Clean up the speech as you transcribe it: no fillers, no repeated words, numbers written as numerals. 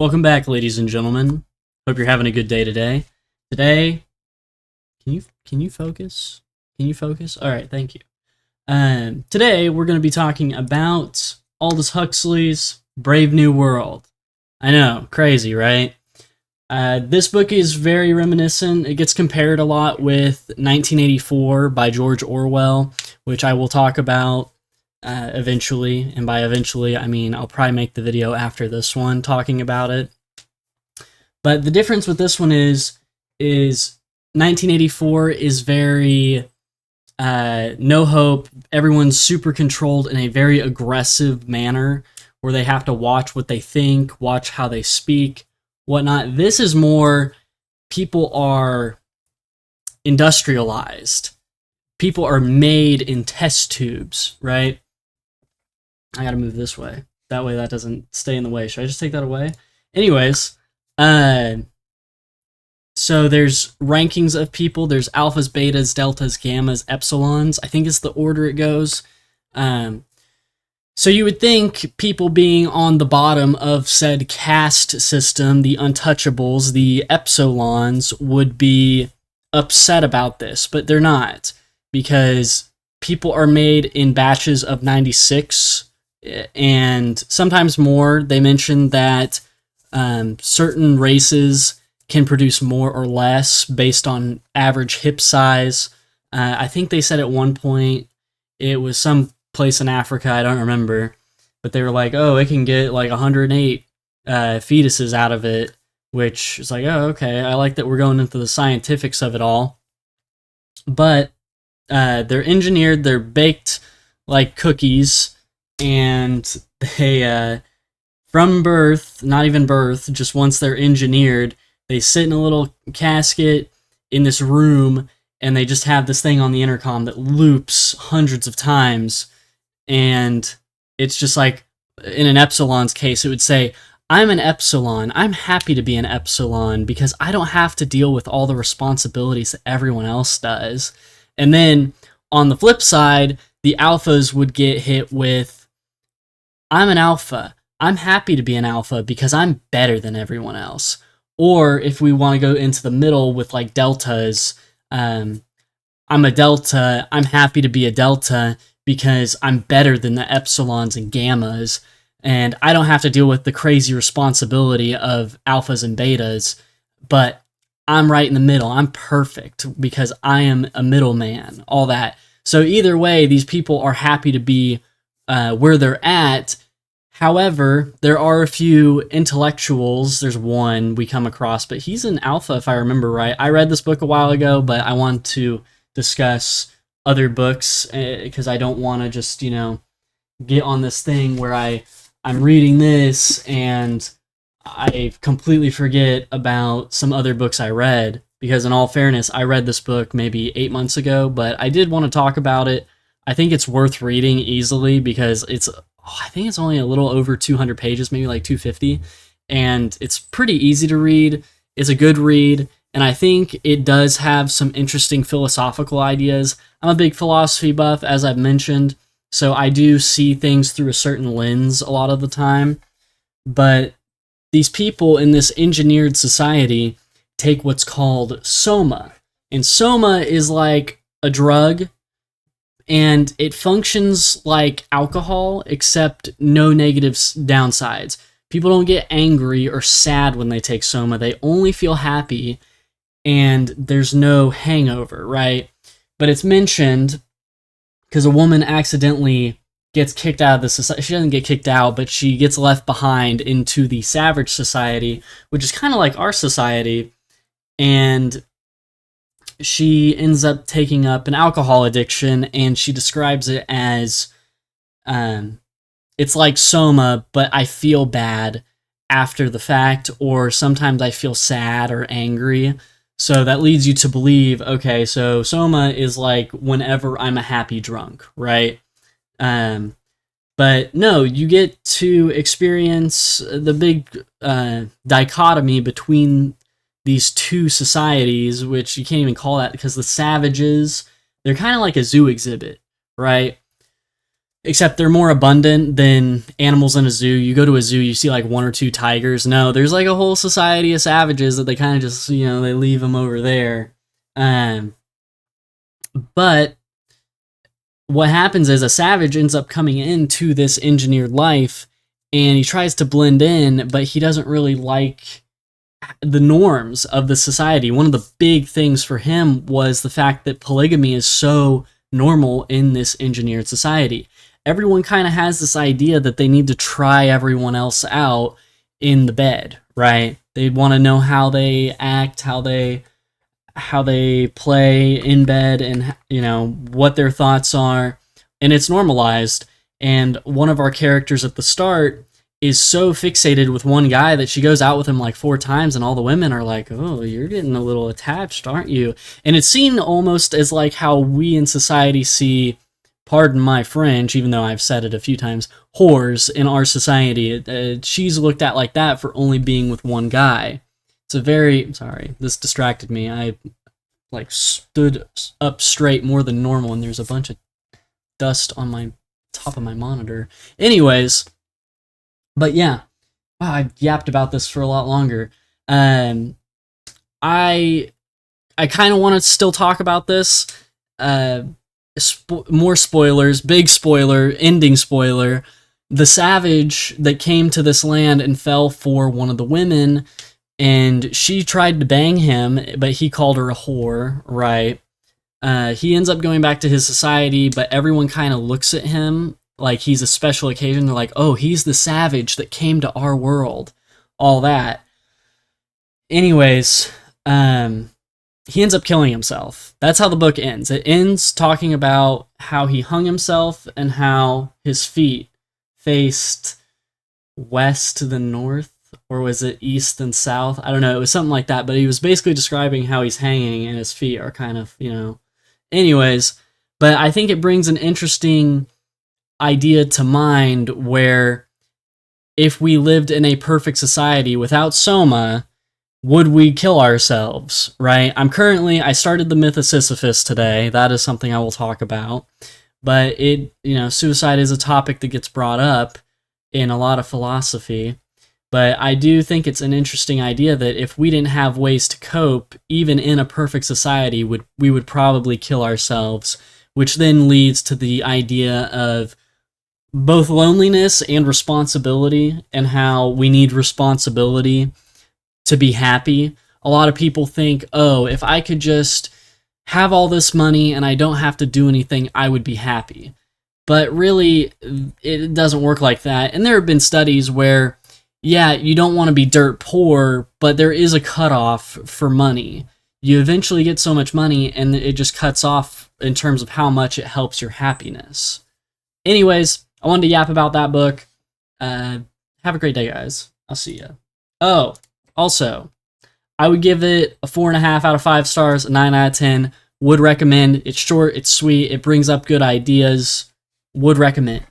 Welcome back, ladies and gentlemen. Hope you're having a good day today. Today, can you focus? Can you focus? All right, thank you. Today we're going to be talking about Aldous Huxley's Brave New World. I know, crazy, right? This book is very reminiscent. It gets compared a lot with 1984 by George Orwell, which I will talk about eventually. And by eventually, I mean I'll probably make the video after this one talking about it. But the difference with this one is 1984 is very no hope. Everyone's super controlled in a very aggressive manner where they have to watch what they think, watch how they speak, whatnot. This is more people are industrialized. People are made in test tubes, right? I gotta move this way. That way that doesn't stay in the way. Should I just take that away? Anyways, so there's rankings of people. There's alphas, betas, deltas, gammas, epsilons. I think it's the order it goes. So you would think people being on the bottom of said caste system, the untouchables, the epsilons, would be upset about this, but they're not, because people are made in batches of 96 and sometimes more. They mentioned that certain races can produce more or less based on average hip size. I think they said at one point it was some place in Africa, I don't remember, but they were like, oh, it can get like 108 fetuses out of it, which is like, oh, okay, I like that we're going into the scientifics of it all. But they're engineered, they're baked like cookies, and they, from birth, not even birth, just once they're engineered, they sit in a little casket in this room, and they just have this thing on the intercom that loops hundreds of times. And it's just like, in an epsilon's case, it would say, I'm an epsilon. I'm happy to be an epsilon because I don't have to deal with all the responsibilities that everyone else does. And then on the flip side, the alphas would get hit with, I'm an alpha. I'm happy to be an alpha because I'm better than everyone else. Or if we want to go into the middle with like deltas, I'm a delta. I'm happy to be a delta because I'm better than the epsilons and gammas, and I don't have to deal with the crazy responsibility of alphas and betas, but I'm right in the middle. I'm perfect because I am a middleman, all that. So either way, these people are happy to be where they're at. However, there are a few intellectuals. There's one we come across, but he's an alpha if I remember right. I read this book a while ago, but I want to discuss other books because I don't want to just, get on this thing where I'm reading this and I completely forget about some other books I read, because in all fairness, I read this book maybe 8 months ago, but I did want to talk about it. I think it's worth reading easily because I think it's only a little over 200 pages, maybe like 250, and it's pretty easy to read. It's a good read, and I think it does have some interesting philosophical ideas. I'm a big philosophy buff, as I've mentioned, so I do see things through a certain lens a lot of the time. But these people in this engineered society take what's called soma. And soma is like a drug, and it functions like alcohol, except no negative downsides. People don't get angry or sad when they take soma. They only feel happy, and there's no hangover, right? But it's mentioned because a woman accidentally gets kicked out of the society. She doesn't get kicked out, but she gets left behind into the savage society, which is kind of like our society, and she ends up taking up an alcohol addiction, and she describes it as, it's like soma, but I feel bad after the fact, or sometimes I feel sad or angry. So that leads you to believe, okay, so soma is like whenever I'm a happy drunk, right? But no, you get to experience the big dichotomy between these two societies, which you can't even call that, because the savages, they're kind of like a zoo exhibit, right? except they're more abundant than animals in a zoo. You go to a zoo, you see like 1 or 2 tigers. No, there's like a whole society of savages that they kind of just, they leave them over there. But what happens is a savage ends up coming into this engineered life, and he tries to blend in, but he doesn't really like the norms of the society. One of the big things for him was the fact that polygamy is so normal in this engineered society. Everyone kind of has this idea that they need to try everyone else out in the bed, right? They want to know how they act, how they play in bed, and what their thoughts are, and it's normalized. And one of our characters at the start is so fixated with one guy that she goes out with him like 4 times, and all the women are like, "Oh, you're getting a little attached, aren't you?" And it's seen almost as like how we in society see, pardon my French, even though I've said it a few times, whores in our society. She's looked at like that for only being with one guy. Sorry, this distracted me. I like stood up straight more than normal, and there's a bunch of dust on my top of my monitor. Anyways, but yeah, wow, I yapped about this for a lot longer. I kind of want to still talk about this. More spoilers, big spoiler, ending spoiler. The savage that came to this land and fell for one of the women, and she tried to bang him, but he called her a whore, right? He ends up going back to his society, but everyone kind of looks at him like he's a special occasion. They're like, "Oh, he's the savage that came to our world." All that. Anyways, he ends up killing himself. That's how the book ends. It ends talking about how he hung himself and how his feet faced west to the north, or was it east and south? I don't know. It was something like that, but he was basically describing how he's hanging and his feet are kind of, Anyways, but I think it brings an interesting idea to mind where if we lived in a perfect society without Soma, would we kill ourselves, right? I started the myth of Sisyphus today. That is something I will talk about. But suicide is a topic that gets brought up in a lot of philosophy. But I do think it's an interesting idea that if we didn't have ways to cope, even in a perfect society, we would probably kill ourselves, which then leads to the idea of both loneliness and responsibility, and how we need responsibility to be happy. A lot of people think, "Oh, if I could just have all this money and I don't have to do anything, I would be happy." But really, it doesn't work like that. And there have been studies where, yeah, you don't want to be dirt poor, but there is a cutoff for money. You eventually get so much money, and it just cuts off in terms of how much it helps your happiness. Anyways, I wanted to yap about that book. Have a great day, guys. I'll see ya. Oh, also, I would give it a 4.5 out of 5 stars, a 9 out of 10. Would recommend. It's short, it's sweet, it brings up good ideas. Would recommend.